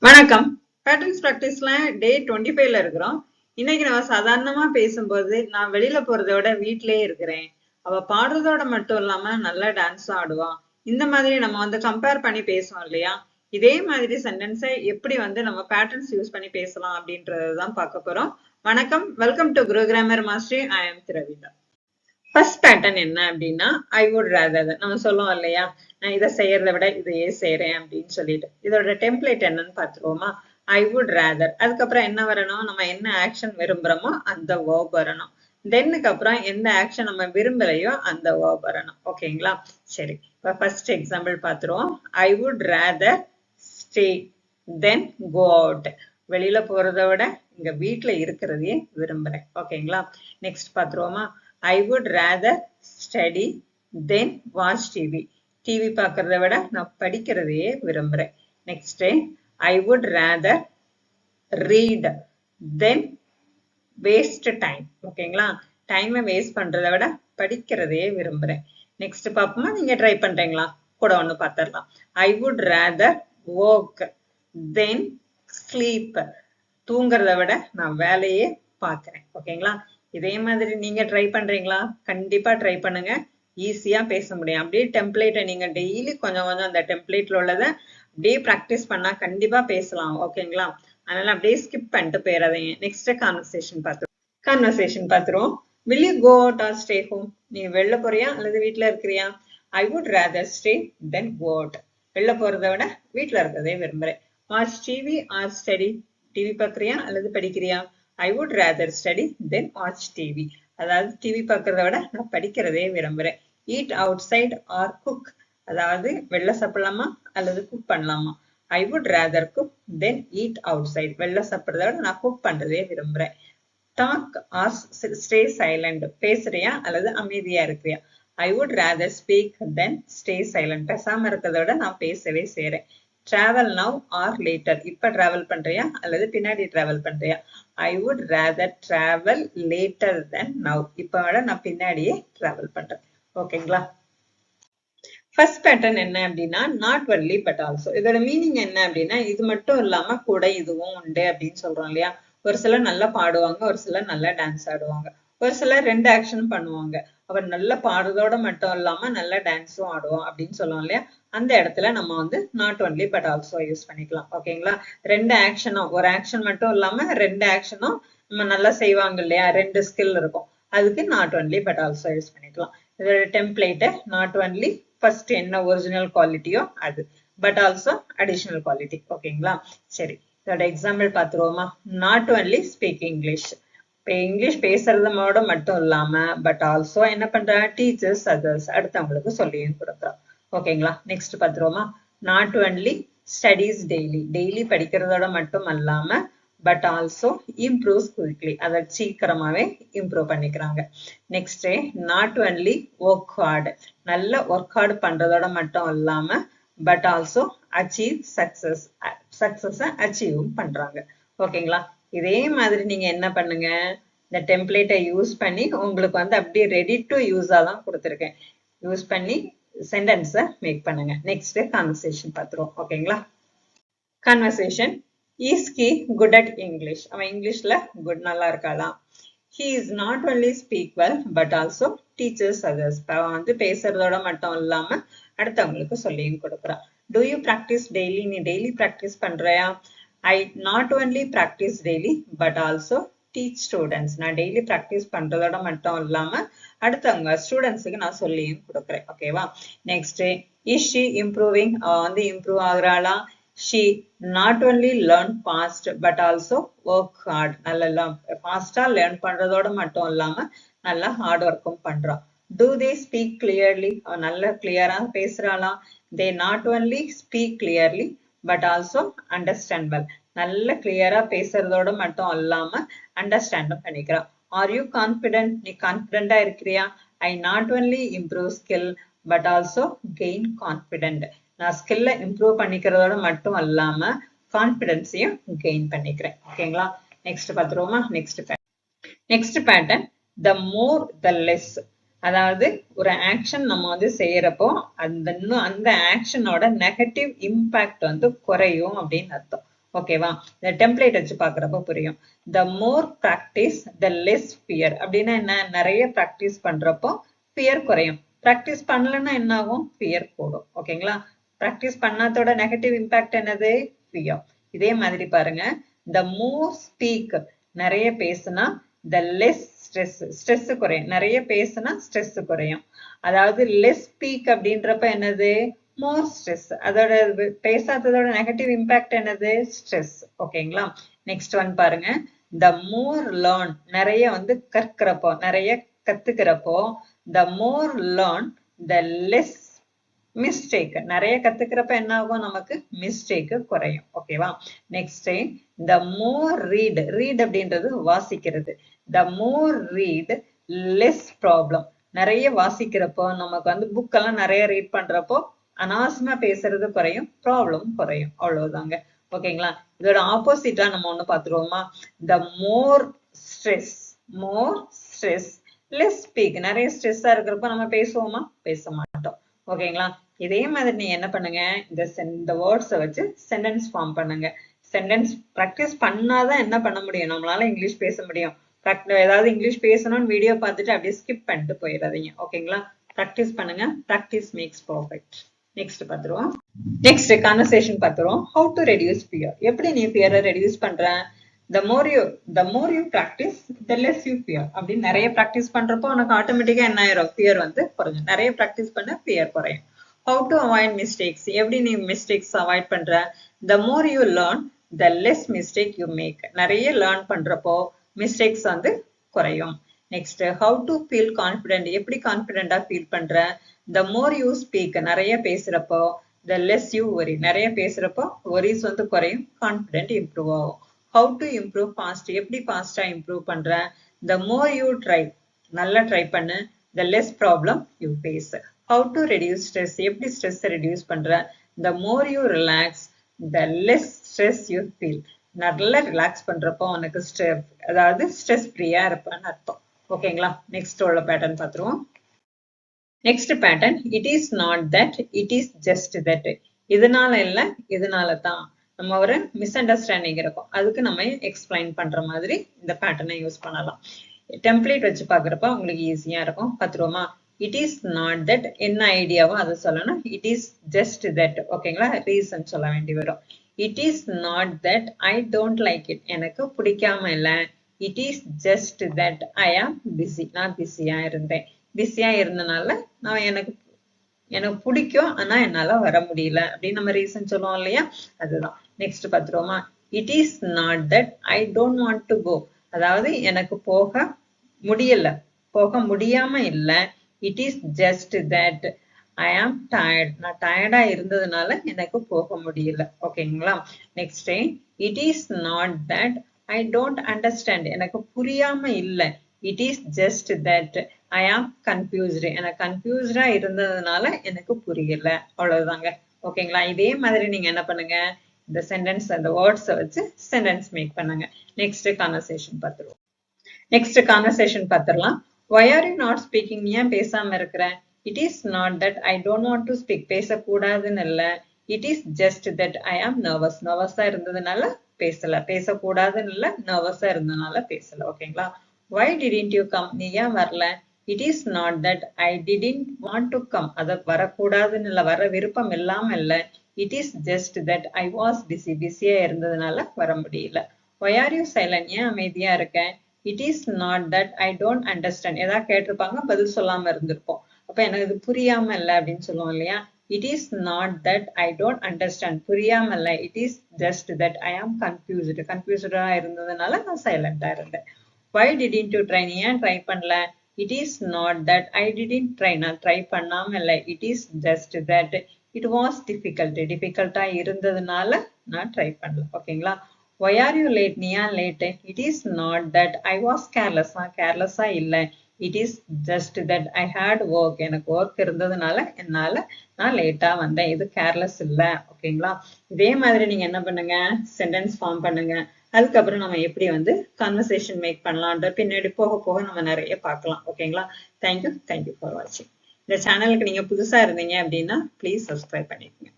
வணக்கம். பேட்டர்ன்ஸ் பிராக்டிஸ்ல டே 25ல இருக்கிறோம். இன்னைக்கு நம்ம சாதாரணமா பேசும்போது நான் வெளியில போறதை விட வீட்டிலேயே இருக்கிறேன். அவ பாடுறதோட மட்டும் இல்லாம நல்லா டான்ஸும் ஆடுவா. இந்த மாதிரி நம்ம கம்பேர் பண்ணி பேசுவோம் இல்லையா? இதே மாதிரி சென்டென்ஸை எப்படி நம்ம பேட்டர்ன்ஸ் யூஸ் பண்ணி பேசலாம் அப்படின்றதான் பார்க்க போறோம். வணக்கம், welcome to Guru grammar master. I am Dravitha. First pattern என்ன அப்படின்னா ஐ வுட் ரேதர். நம்ம சொல்லுவோம் இல்லையா, நான் இதை செய்யறதை விட இதையே செய்யறேன் அப்படின்னு சொல்லிட்டு. இதோட டெம்ப்ளேட் என்னன்னு பார்த்துருவோமா? ஐ வுட் ரேதர். அதுக்கப்புறம் என்ன வரணும்? நம்ம என்ன ஆக்ஷன் விரும்புறோமோ அந்த வேர்ப் வரணும். தென்னுக்கு அப்புறம் எந்த ஆக்ஷன் நம்ம விரும்பலையோ அந்த வேர்ப் வரணும். ஓகேங்களா? சரி, இப்போ ஃபர்ஸ்ட் எக்ஸாம்பிள் பார்த்துருவோம். I would rather stay then go out. வெளியில போறதை விட இங்க வீட்டுல இருக்கிறதையே விரும்புறேன். ஓகேங்களா? நெக்ஸ்ட் பார்த்துருவோமா? I would rather study than watch TV. TV பார்க்கறதை விட நான் படிக்கிறதையே விரும்புறேன். Next, I would rather read than waste time. ஓகேங்களா? டைமை வேஸ்ட் பண்றதை விட படிக்கிறதையே விரும்புறேன். நெக்ஸ்ட் பார்ப்போமா? நீங்க ட்ரை பண்றீங்களா? கூட ஒண்ணு பார்த்துடலாம். I would rather work than sleep. தூங்குறதை விட நான் வேலையே பார்க்கிறேன். ஓகேங்களா? இதே மாதிரி நீங்க ட்ரை பண்றீங்களா? கண்டிப்பா ட்ரை பண்ணுங்க. ஈஸியா பேச முடியும். அப்படியே டெம்ப்ளேட்டை நீங்க டெய்லி கொஞ்சம் கொஞ்சம் அந்த டெம்ப்ளேட்ல உள்ளதை அப்படியே ப்ராக்டிஸ் பண்ணா கண்டிப்பா பேசலாம். ஓகேங்களா? அதனால அப்படியே ஸ்கிப் பண்ணிட்டு போயிடாதீங்க. நெக்ஸ்ட் கான்வர்சேஷன் பார்த்துருவோம். will you go out or stay home? நீ வெளில போறியா அல்லது வீட்டுல இருக்கிறியா? I would rather stay than go out. வெளில போறதை விட வீட்டுல இருக்கிறதே விரும்புறேன். watch TV or study? TV பார்க்கறியா அல்லது படிக்கிறியா? I would rather study than watch TV. அதாவது டிவி பார்க்கறத விட நான் படிக்கிறதே விரும்புறேன். eat outside or cook. அதாவது வெளில சாப்பிடலாமா அல்லது குக் பண்ணலாமா? I would rather cook than eat outside. வெளில சாப்பிடுறத விட நான் குக் பண்றதே விரும்புறேன். talk or stay silent. பேசுறியா அல்லது அமைதியா இருக்கிறியா? I would rather speak than stay silent. பேசாம இருக்கிறத விட நான் பேசவே செய்றேன். travel now or later. இப்ப டிராவல் பண்றியா அல்லது பின்னாடி டிராவல் பண்றியா? I would rather travel later than now. இப்ப விட நான் பின்னாடியே டிராவல் பண்றேன். ஓகேங்களா? ஃபர்ஸ்ட் பேட்டர்ன் என்ன அப்படின்னா நாட் ஒன்லி பட் ஆல்சோ. இதோட மீனிங் என்ன அப்படின்னா இது மட்டும் இல்லாம கூட இதுவும் உண்டு அப்படின்னு சொல்றோம் இல்லையா? ஒரு சிலர் நல்லா பாடுவாங்க, ஒரு சிலர் நல்லா டான்ஸ் ஆடுவாங்க, ஒரு சிலர் ரெண்டு ஆக்ஷன் பண்ணுவாங்க. அவர் நல்லா பாடுறதோட மட்டும் இல்லாம நல்லா டான்ஸும் ஆடுவோம் அப்படின்னு சொல்லுவோம் இல்லையா? அந்த இடத்துல நம்ம not only but also use பண்ணிக்கலாம். ஓகேங்களா? ரெண்டு ஆக்ஷனும், ஒரு ஆக்ஷன் மட்டும் இல்லாம ரெண்டு ஆக்ஷனும் நம்ம நல்லா செய்வாங்க இல்லையா? ரெண்டு ஸ்கில் இருக்கும். அதுக்கு not only but also use பண்ணிக்கலாம். இதோட டெம்ப்ளேட் நாட் ஒன்லி ஃபர்ஸ்ட் என்ன ஒரிஜினல் குவாலிட்டியோ அது, பட் ஆல்சோ அடிஷனல் குவாலிட்டி. ஓகேங்களா? சரி, இதோட எக்ஸாம்பிள் பார்த்துருவோமா? Not only speak English. இப்போ இங்கிலீஷ் பேசுறதோட மட்டும் இல்லாம பட் ஆல்சோ என்ன பண்ற? டீச்சர்ஸ் அதர்ஸ், அடுத்தவங்களுக்கு சொல்லியும் கொடுக்குறோம். ஓகேங்களா? நெக்ஸ்ட் பார்த்துருவோமா? Not only studies daily. Daily படிக்கிறதோட மட்டும் அல்லாம பட் ஆல்சோ இம்ப்ரூவ்ஸ் குவிக்லி. அதை சீக்கிரமாவே இம்ப்ரூவ் பண்ணிக்கிறாங்க. Next not only work hard. நல்ல ஒர்க் ஹார்ட் பண்றதோட மட்டும் இல்லாம பட் ஆல்சோ அச்சீவ் சக்சஸ். சக்சஸை அச்சீவும் பண்றாங்க. ஓகேங்களா? இதே மாதிரி நீங்க என்ன பண்ணுங்க, இந்த டெம்ப்ளேட்டை யூஸ் பண்ணி உங்களுக்கு அப்படியே ரெடி டு யூஸா தான் கொடுத்துருக்கேன். யூஸ் பண்ணி சென்டென்ஸை மேக் பண்ணுங்க. நெக்ஸ்ட் கான்வர்சேஷன் பார்த்துருவோம். ஓகேங்களா? Conversation. Is he good at English? அவன் இங்கிலீஷ்ல குட், நல்லா இருக்காளா? He is not only speak well but also teachers others. அவன் பேசுறதோட மட்டும் இல்லாம அடுத்தவங்களுக்கு சொல்லியும் கொடுக்குறான். Do you practice daily? நீ டெய்லி ப்ராக்டிஸ் பண்றியா? I not only practice daily but also teach students. நான் டெய்லி ப்ராக்டிஸ் பண்றதோட மட்டும் இல்லாம அடுத்தவங்க ஸ்டூடெண்ட்ஸுக்கு நான் சொல்லியும் கொடுக்குறேன். ஓகேவா? Next, is she improving? அவ இம்ப்ரூவ் ஆகுறாளா? She not only learn fast but also work hard. நல்லா ஃபாஸ்டா லேர்ன் பண்றதோட மட்டும் இல்லாம நல்லா ஹார்ட் ஒர்க்கும் பண்றான். Do they speak clearly? அவ நல்லா கிளியரா பேசுறாளா? They not only speak clearly but also understand well. நல்ல கிளியரா பேசுறதோட மட்டும் இல்லாம அண்டர்ஸ்டாண்டும் பண்ணிக்கிறான். Are you confident? நீ கான்பிடென்டா இருக்கிறியா? I not only improve skill but also gain confident. நான் ஸ்கில்ல இம்ப்ரூவ் பண்ணிக்கிறதோட மட்டும் இல்லாம கான்பிடென்ஸையும் கெயின் பண்ணிக்கிறேன். ஓகேங்களா? நெக்ஸ்ட் பார்த்துருவோமா? Next pattern the more the less. அதாவது ஒரு ஆக்ஷன் நம்ம செய்யறப்போ அந்த ஆக்ஷனோட நெகட்டிவ் இம்பாக்ட் குறையும் அப்படின்னு அர்த்தம். ஓகேவா? இந்த டெம்ப்ளேட் வச்சு பாக்குறப்ப புரியும். the more practice the less fear அப்படின்னா என்ன? நிறைய practice பண்றப்போ fear குறையும். practice பண்ணலன்னா என்ன ஆகும்? fear கூடும். ஓகேங்களா? practice பண்ணாதோட நெகட்டிவ் இம்பாக்ட் என்னது? fear. இதே மாதிரி பாருங்க, the more speak நிறைய பேசுனா the less stress குறையும். நிறைய பேசுனா stress குறையும். அதாவது less speak அப்படின்றப்ப என்னது? more stress. அதோட பேசாததோட நெகட்டிவ் இம்பாக்ட் என்னது? stress. ஓகேங்களா? நெக்ஸ்ட் ஒன் பாருங்க, the more learn நிறைய கற்கிறப்போ, நிறைய கத்துக்கிறப்போ, the more learn the less mistake. நிறைய கத்துக்கிறப்ப என்ன ஆகும்? நமக்கு மிஸ்டேக் குறையும். ஓகேவா? நெக்ஸ்ட் the more read அப்படின்றது வாசிக்கிறது. the more read less problem. நிறைய வாசிக்கிறப்போ நமக்கு புக் எல்லாம் நிறைய ரீட் பண்றப்போ அனாவசியமா பேசுறது குறையும், ப்ராப்ளம் குறையும். அவ்வளவுதாங்க. ஓகேங்களா? இதோட ஆப்போசிட்டா நம்ம ஒண்ணு பாத்துருவோமா? the more stress less speak. நிறைய ஸ்ட்ரெஸ்ஸா இருக்கிறப்ப நம்ம பேசுவோமா? பேச மாட்டோம். ஓகேங்களா? இதே மாதிரி நீங்க என்ன பண்ணுங்க, இந்த வேர்ட்ஸை வச்சு சென்டென்ஸ் ஃபார்ம் பண்ணுங்க. சென்டென்ஸ் ப்ராக்டிஸ் பண்ணாதான் என்ன பண்ண முடியும்? நம்மளால இங்கிலீஷ் பேச முடியும். ஏதாவது இங்கிலீஷ் பேசணும்னு வீடியோ பார்த்துட்டு அப்படியே ஸ்கிப் பண்ணிட்டு போயிடாதீங்க. ஓகேங்களா? ப்ராக்டிஸ் பண்ணுங்க. Practice makes perfect. நெக்ஸ்ட் பார்த்துருவோம். நெக்ஸ்ட் கான்வர்சேஷன் பார்த்துருவோம். How to reduce fear. எப்படி நீ ஃபியரை ரெடியூஸ் பண்ற? the more you practice the less you fear. அப்படி நிறைய ப்ராக்டிஸ் பண்றப்போ உனக்கு ஆட்டோமேட்டிக்கா என்ன ஆயிரும்? ஃபியர் குறையும். நிறைய ப்ராக்டிஸ் பண்ண ஃபியர் குறையும். how to avoid mistakes. எப்படி நீ மிஸ்டேக்ஸ் அவாய்ட் பண்ற? the more you learn the less mistake you make. நிறைய லேர்ன் பண்றப்போ மிஸ்டேக்ஸ் குறையும். Next how to feel confident. எப்படி கான்ஃபிடென்ட்டா ஃபீல் பண்ற? the more you speak நிறைய பேசுறப்போ the less you worry. நிறைய பேசுறப்போ worries குறையும், கான்ஃபிடென்ட் இம்ப்ரூவ் ஆகும். how to improve fast. எப்படி ஃபாஸ்டா இம்ப்ரூவ் பண்ற? the more you try நல்லா ட்ரை பண்ணு, the less problem you face. how to reduce stress. எப்படி ஸ்ட்ரெஸ் ரெடியூஸ் பண்ற? the more you relax the less stress you feel. நல்லா relax பண்றப்போ உனக்கு அதாவது ஸ்ட்ரெஸ் ஃப்ரீயா இருப்பான்னு அர்த்தம். ஓகேங்களா? நெக்ஸ்ட் உள்ள பேட்டர்ன் பார்த்துருவோம். Next pattern, it is not that, it is just that. இதனால இல்ல, இதனால தான். நம்ம ஒரு மிஸ் அண்டர்ஸ்டாண்டிங் இருக்கும், அதுக்கு நம்ம எக்ஸ்பிளைன் பண்ற மாதிரி இந்த பேட்டர்னை யூஸ் பண்ணலாம். டெம்ப்ளேட் வச்சு பாக்குறப்ப உங்களுக்கு ஈஸியா இருக்கும். பார்த்துருவோமா? இட் இஸ் நாட் தட், என்ன ஐடியாவோ அதை சொல்லணும். It is just that. ஓகேங்களா? ரீசன் சொல்ல வேண்டி வரும். It is not that I don't like it. எனக்கு பிடிக்காம இல்ல. It is just that I ஆம் பிஸி. நான் பிஸியா இருந்தேன். பிஸியா இருந்தனால நான் எனக்கு பிடிக்கும், ஆனா என்னால வர முடியல அப்படின்னு நம்ம ரீசன் சொல்லுவோம் இல்லையா? அதுதான். நெக்ஸ்ட் பார்த்துருவோமா? It is not that I don't want to go. அதாவது எனக்கு போக முடியல, போக முடியாம இல்ல. It is just that I am tired. நான் டயர்டா இருந்ததுனால எனக்கு போக முடியல. ஓகேங்களா? Next, it is not that I don't understand. எனக்கு புரியாம இல்ல. It is just that I am confused. எனக்கு கன்ஃபியூஸ்டா இருந்ததுனால எனக்கு புரியல. அவ்வளவுதாங்க. ஓகேங்களா? இதே மாதிரி நீங்க என்ன பண்ணுங்க, இந்த சென்டென்ஸ் அந்த வேர்ட்ஸை வச்சு சென்டென்ஸ் மேக் பண்ணுங்க. நெக்ஸ்ட் கான்வர்சேஷன் பார்த்துருவோம். நெக்ஸ்ட் கான்வர்சேஷன் பார்த்துடலாம். why are you not speaking. ஏன் பேசாம இருக்கிற? it is not that I don't want to speak. பேசக்கூடாதுன்னு இல்ல. it is just that I am nervous. நர்வஸா இருந்ததுனால பேசல. பேசக்கூடாதுன்னு இல்ல, நர்வஸா இருந்ததுனால பேசல. ஓகேங்களா? why didn't you come. நீ ஏன் வரல? it is not that I didn't want to come. அத வரக்கூடாதுன்னு இல்ல, வர விருப்பம் இல்லாம இல்ல. it is just that I was busy. பிஸியா இருந்ததுனால வர முடியல. why are you silent. ஏன் அமைதியா இருக்க? it is not that I don't understand. ஏதாவது கேட்டிருப்பாங்க, பதில் சொல்லாம இருந்திருப்போம். அப்ப எனக்கு இது புரியாம இல்ல அப்படின்னு சொல்லுவோம் இல்லையா? it is not that I don't understand. புரியாம இல்ல. it is just that I am confused. கன்ஃபியூஸ்டா இருந்ததுனால நான் சைலண்டா இருந்தேன். why didn't you try. நீ ஏன் ட்ரை பண்ணல? it is not that I didn't try. நான் ட்ரை பண்ணாம இல்ல. it is just that it was difficult. டிஃபிகல்ட்டா இருந்ததுனால நான் ட்ரை பண்ணல. ஓகேங்களா? why are you late. நீ ஏன் late? it is not that I was careless. நான் கேர்லெஸ்ஸா இல்ல. it is just that I had work. எனக்கு ஒர்க் இருந்ததுனால என்னால நான் லேட்டா வந்தேன். இது கேர்லெஸ் இல்ல. ஓகேங்களா? இதே மாதிரி நீங்க என்ன பண்ணுங்க, சென்டென்ஸ் ஃபார்ம் பண்ணுங்க. அதுக்கப்புறம் நம்ம எப்படி கான்வர்சேஷன் மேக் பண்ணலாம்ன்ற பின்னாடி போக போக நம்ம நிறைய பார்க்கலாம். ஓகேங்களா? தேங்க்யூ ஃபார் வாட்சிங். இந்த சேனலுக்கு நீங்க புதுசா இருந்தீங்க அப்படின்னா ப்ளீஸ் சப்ஸ்கிரைப் பண்ணிக்கோங்க.